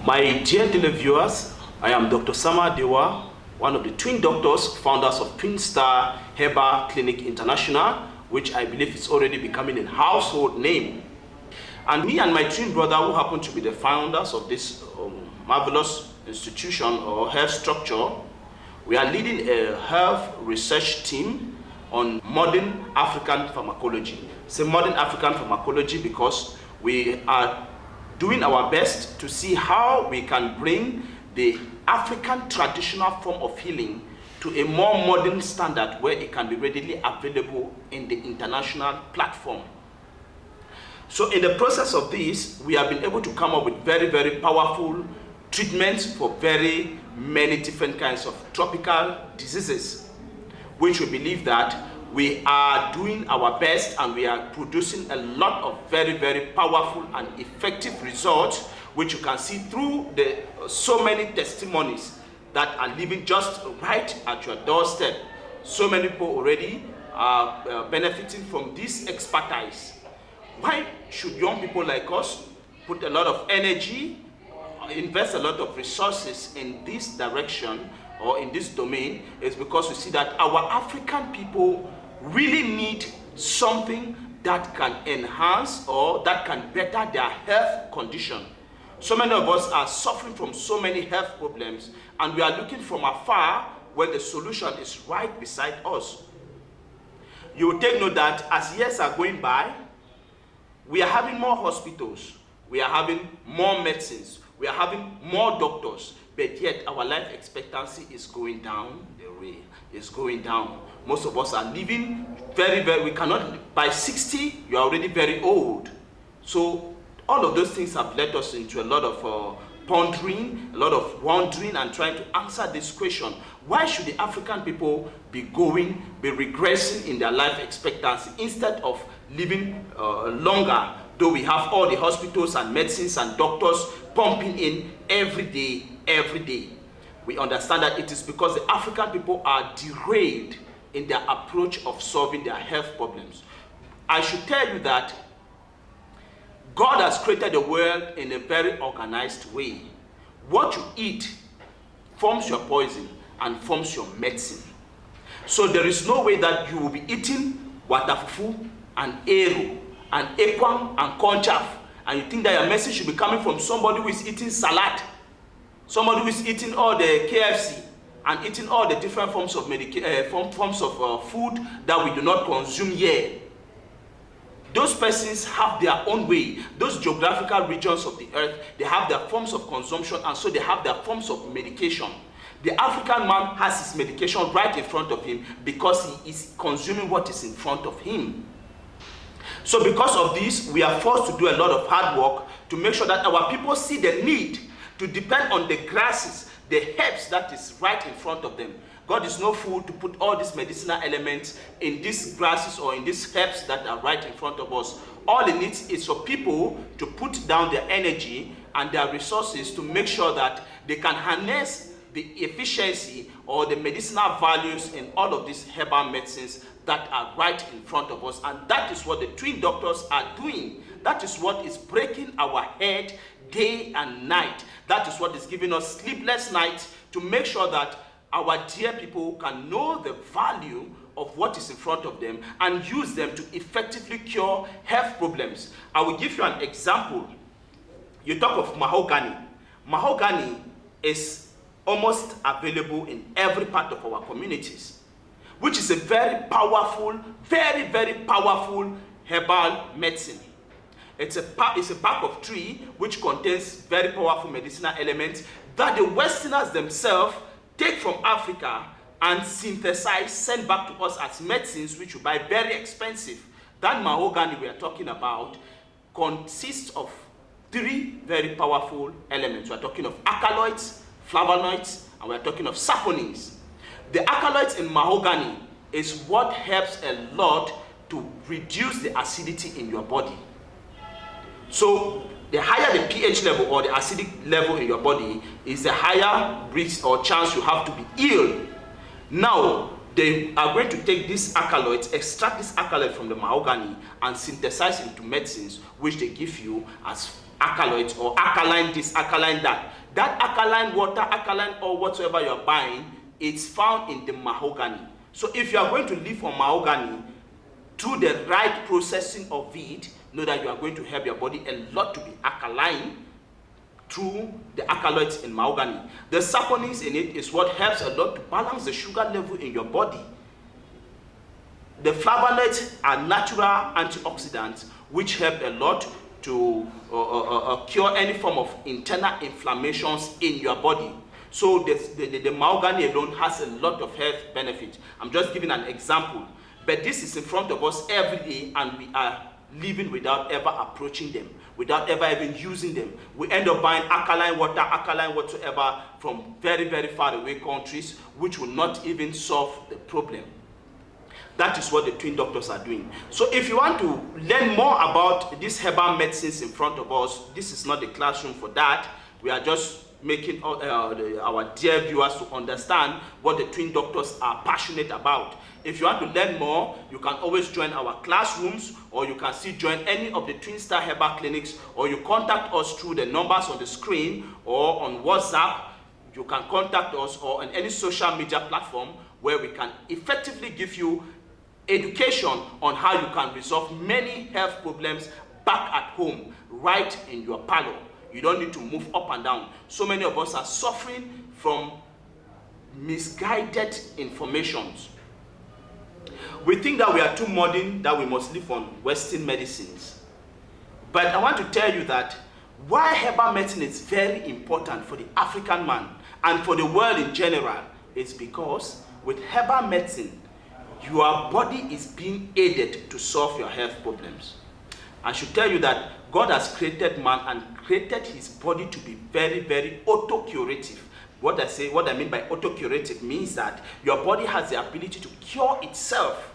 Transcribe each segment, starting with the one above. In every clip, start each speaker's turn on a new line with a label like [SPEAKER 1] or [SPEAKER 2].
[SPEAKER 1] My dear televiewers, I am Dr. SAMA DEWAH, one of the twin doctors, founders of TWINSTAR HERBAL CLINIC International, which I believe is already becoming a household name. And me and my twin brother, who happen to be the founders of this marvelous institution or health structure, we are leading a health research team on modern African pharmacology. It's a modern African pharmacology because we are doing our best to see how we can bring the African traditional form of healing to a more modern standard where it can be readily available in the international platform. So in the process of this, we have been able to come up with very, very powerful treatments for very many different kinds of tropical diseases, which we believe that we are doing our best and we are producing a lot of very, very powerful and effective results, which you can see through the so many testimonies that are living just right at your doorstep. So many people already are benefiting from this expertise. Why should young people like us put a lot of energy, invest a lot of resources in this direction or in this domain? Is because we see that our African people really need something that can enhance or that can better their health condition. So many of us are suffering from so many health problems, and we are looking from afar where the solution is right beside us. You will take note that as years are going by, we are having more hospitals, we are having more medicines, we are having more doctors, but yet our life expectancy is going down the way. It's going down. Most of us are living very, we cannot, by 60, you are already very old. So all of those things have led us into a lot of pondering, a lot of wondering and trying to answer this question. Why should the African people be regressing in their life expectancy instead of living longer, though we have all the hospitals and medicines and doctors pumping in every day? We understand that it is because the African people are derailed in their approach of solving their health problems. I should tell you that God has created the world in a very organized way. What you eat forms your poison and forms your medicine. So there is no way that you will be eating watafufu and eru and ekwang and conchaf and you think that your medicine should be coming from somebody who is eating salad, somebody who is eating all the KFC and eating all the different forms of food that we do not consume here. Those persons have their own way. Those geographical regions of the earth, they have their forms of consumption, and so they have their forms of medication. The African man has his medication right in front of him because he is consuming what is in front of him. So because of this, we are forced to do a lot of hard work to make sure that our people see the need to depend on the grasses, the herbs that is right in front of them. God is no fool to put all these medicinal elements in these grasses or in these herbs that are right in front of us. All it needs is for people to put down their energy and their resources to make sure that they can harness the efficiency or the medicinal values in all of these herbal medicines that are right in front of us. And that is what the twin doctors are doing. That is what is breaking our head day and night. That is what is giving us sleepless nights to make sure that our dear people can know the value of what is in front of them and use them to effectively cure health problems. I will give you an example. You talk of mahogany. Mahogany is almost available in every part of our communities, which is a very powerful, very powerful herbal medicine. It's a bark of tree which contains very powerful medicinal elements that the Westerners themselves take from Africa and synthesize, send back to us as medicines, which we buy very expensive. That mahogany we are talking about consists of 3 very powerful elements. We are talking of alkaloids, flavonoids, and we are talking of saponins. The alkaloids in mahogany is what helps a lot to reduce the acidity in your body. So the higher the pH level or the acidic level in your body is, the higher risk or chance you have to be ill. Now, they are going to take these alkaloids, extract this alkaloid from the mahogany and synthesize into medicines, which they give you as alkaloids or alkaline this, alkaline that. That alkaline water, alkaline or whatsoever you're buying, it's found in the mahogany. So if you are going to live on mahogany, through the right processing of it, know that you are going to help your body a lot to be alkaline through the alkaloids in mahogany. The saponins in it is what helps a lot to balance the sugar level in your body. The flavonoids are natural antioxidants which help a lot to cure any form of internal inflammations in your body. So the mahogany alone has a lot of health benefits. I'm just giving an example, but this is in front of us every day and we are living without ever approaching them, without ever even using them. We end up buying alkaline water, alkaline whatsoever from very, very far away countries, which will not even solve the problem. That is what the twin doctors are doing. So if you want to learn more about these herbal medicines in front of us, this is not the classroom for that. We are just making our dear viewers to understand what the twin doctors are passionate about. If you want to learn more, you can always join our classrooms, or you can still join any of the TWINSTAR Herbal Clinics, or you contact us through the numbers on the screen or on WhatsApp. You can contact us or on any social media platform where we can effectively give you education on how you can resolve many health problems back at home, right in your parlor. You don't need to move up and down. So many of us are suffering from misguided informations. We think that we are too modern, that we must live on Western medicines. But I want to tell you that why herbal medicine is very important for the African man and for the world in general is because with herbal medicine, your body is being aided to solve your health problems. I should tell you that God has created man and created his body to be very, very autocurative. What I mean by autocurative means that your body has the ability to cure itself.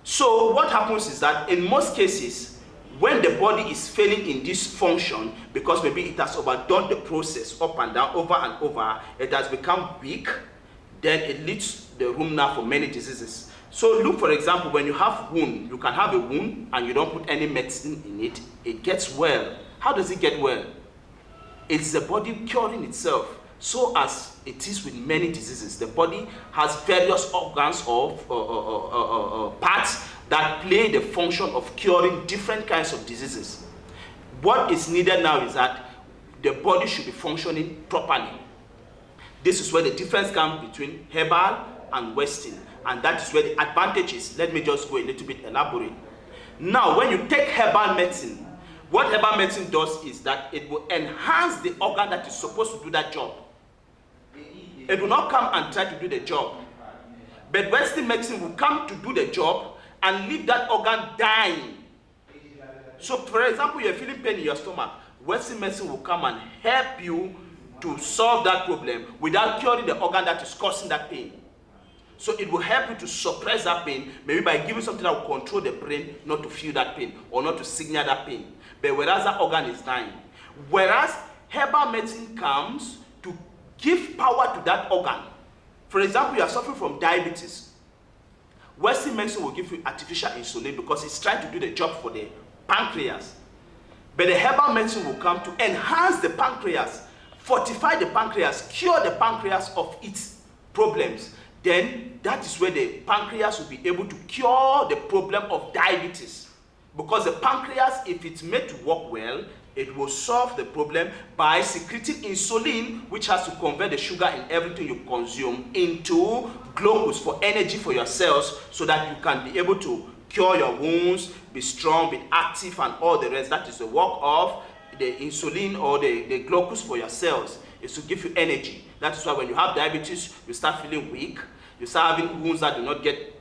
[SPEAKER 1] So what happens is that in most cases, when the body is failing in this function, because maybe it has overdone the process up and down, over and over, it has become weak, then it leads the room now for many diseases. So look, for example, when you have wound, you can have a wound and you don't put any medicine in it, it gets well. How does it get well? It's the body curing itself. So as it is with many diseases, the body has various organs or parts that play the function of curing different kinds of diseases. What is needed now is that the body should be functioning properly. This is where the difference comes between herbal and Western, and that is where the advantage is. Let me just go a little bit elaborate. Now, when you take herbal medicine, what herbal medicine does is that it will enhance the organ that is supposed to do that job. It will not come and try to do the job. But Western medicine will come to do the job and leave that organ dying. So, for example, you're feeling pain in your stomach. Western medicine will come and help you to solve that problem without curing the organ that is causing that pain. So it will help you to suppress that pain, maybe by giving something that will control the brain not to feel that pain or not to signal that pain. But whereas that organ is dying. Whereas herbal medicine comes to give power to that organ. For example, you are suffering from diabetes. Western medicine will give you artificial insulin because it's trying to do the job for the pancreas. But the herbal medicine will come to enhance the pancreas, fortify the pancreas, cure the pancreas of its problems. Then that is where the pancreas will be able to cure the problem of diabetes. Because the pancreas, if it's made to work well, it will solve the problem by secreting insulin, which has to convert the sugar in everything you consume into glucose for energy for your cells, so that you can be able to cure your wounds, be strong, be active, and all the rest. That is the work of the insulin or the glucose for your cells, is to give you energy. That is why when you have diabetes, you start feeling weak. You start having wounds that do not get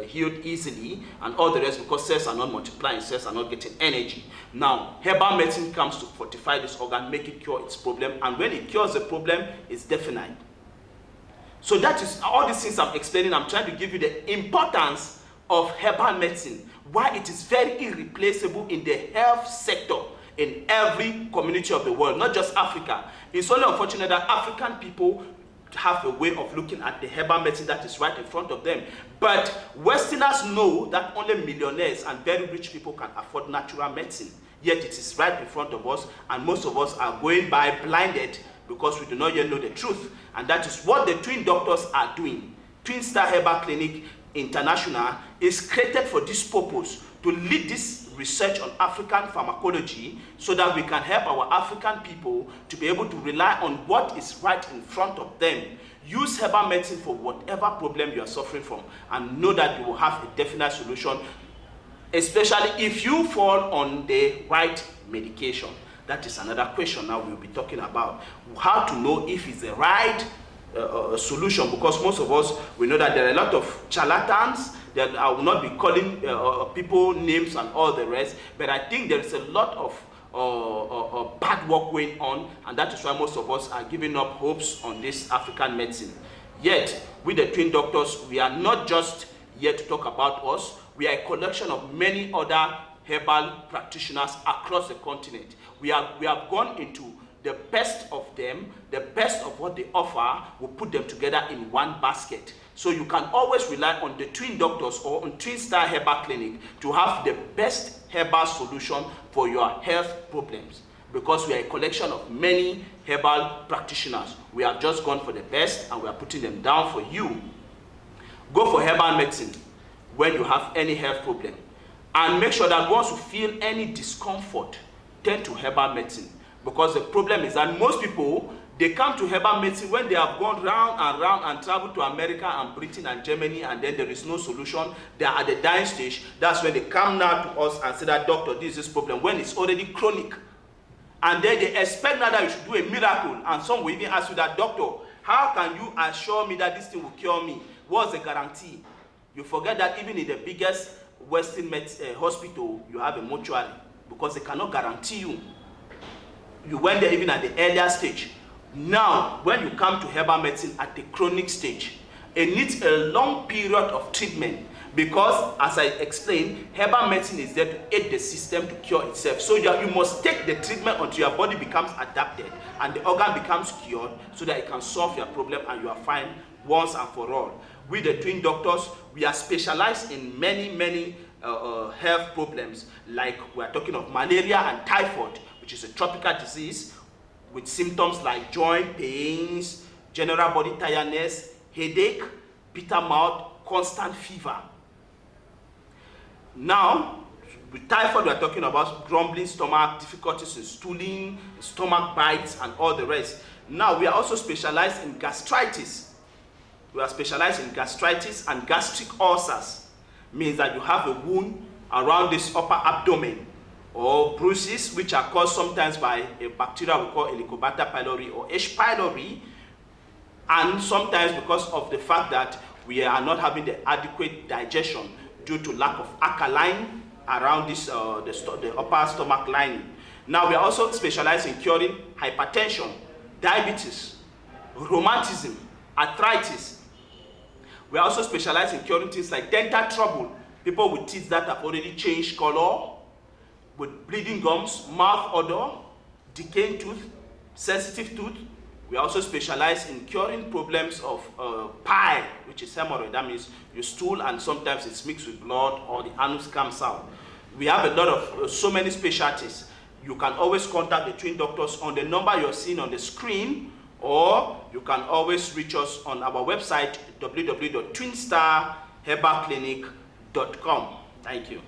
[SPEAKER 1] healed easily, and all the rest, because cells are not multiplying, cells are not getting energy. Now, herbal medicine comes to fortify this organ, make it cure its problem, and when it cures the problem, it's definite. So that is all these things I'm explaining. I'm trying to give you the importance of herbal medicine, why it is very irreplaceable in the health sector in every community of the world, not just Africa. It's only unfortunate that African people have a way of looking at the herbal medicine that is right in front of them. But Westerners know that only millionaires and very rich people can afford natural medicine. yet it is right in front of us, and most of us are going by blinded because we do not yet know the truth. And that is what the twin doctors are doing. TWINSTAR Herbal Clinic International is created for this purpose, to lead this research on African pharmacology, so that we can help our African people to be able to rely on what is right in front of them. Use herbal medicine for whatever problem you are suffering from, and know that you will have a definite solution, especially if you fall on the right medication. That is another question now we'll be talking about. How to know if it's the right solution, because most of us, we know that there are a lot of charlatans. That I will not be calling people names and all the rest, but I think there is a lot of bad work going on, and that is why most of us are giving up hopes on this African medicine. Yet, with the twin doctors, we are not just here to talk about us. We are a collection of many other herbal practitioners across the continent. We have gone into the best of them, the best of what they offer. We put them together in one basket. So you can always rely on the twin doctors or on TWINSTAR Herbal Clinic to have the best herbal solution for your health problems, because we are a collection of many herbal practitioners. We have just gone for the best and we are putting them down for you. Go for herbal medicine when you have any health problem, and make sure that once you feel any discomfort, turn to herbal medicine, because the problem is that most people, they come to herbal medicine when they have gone round and round and traveled to America and Britain and Germany, and then there is no solution. They are at the dying stage. That's when they come now to us and say that, doctor, this is this problem, when it's already chronic. And then they expect now that you should do a miracle, and some will even ask you that, doctor, how can you assure me that this thing will cure me? What's the guarantee? You forget that even in the biggest Western hospital, you have a mortuary, because they cannot guarantee you. You went there even at the earlier stage. Now, when you come to herbal medicine at the chronic stage, it needs a long period of treatment, because, as I explained, herbal medicine is there to aid the system to cure itself. So you must take the treatment until your body becomes adapted and the organ becomes cured, so that it can solve your problem and you are fine once and for all. With the twin doctors, we are specialized in many health problems, like we are talking of malaria and typhoid, which is a tropical disease, with symptoms like joint pains, general body tiredness, headache, bitter mouth, constant fever. Now, with typhoid, we are talking about grumbling stomach, difficulties in stooling, stomach bites, and all the rest. Now, we are also specialized in gastritis. We are specialized in gastritis and gastric ulcers. Means that you have a wound around this upper abdomen, or bruises, which are caused sometimes by a bacteria we call Helicobacter pylori or H. pylori, and sometimes because of the fact that we are not having the adequate digestion due to lack of alkaline around this the upper stomach lining. Now, we are also specialized in curing hypertension, diabetes, rheumatism, arthritis. We are also specialized in curing things like dental trouble, people with teeth that have already changed color, with bleeding gums, mouth odor, decaying tooth, sensitive tooth. We also specialize in curing problems of pie, which is hemorrhoid. That means you stool and sometimes it's mixed with blood, or the anus comes out. We have a lot of so many specialties. You can always contact the twin doctors on the number you're seeing on the screen, or you can always reach us on our website, www.twinstarherbalclinic.com. Thank you.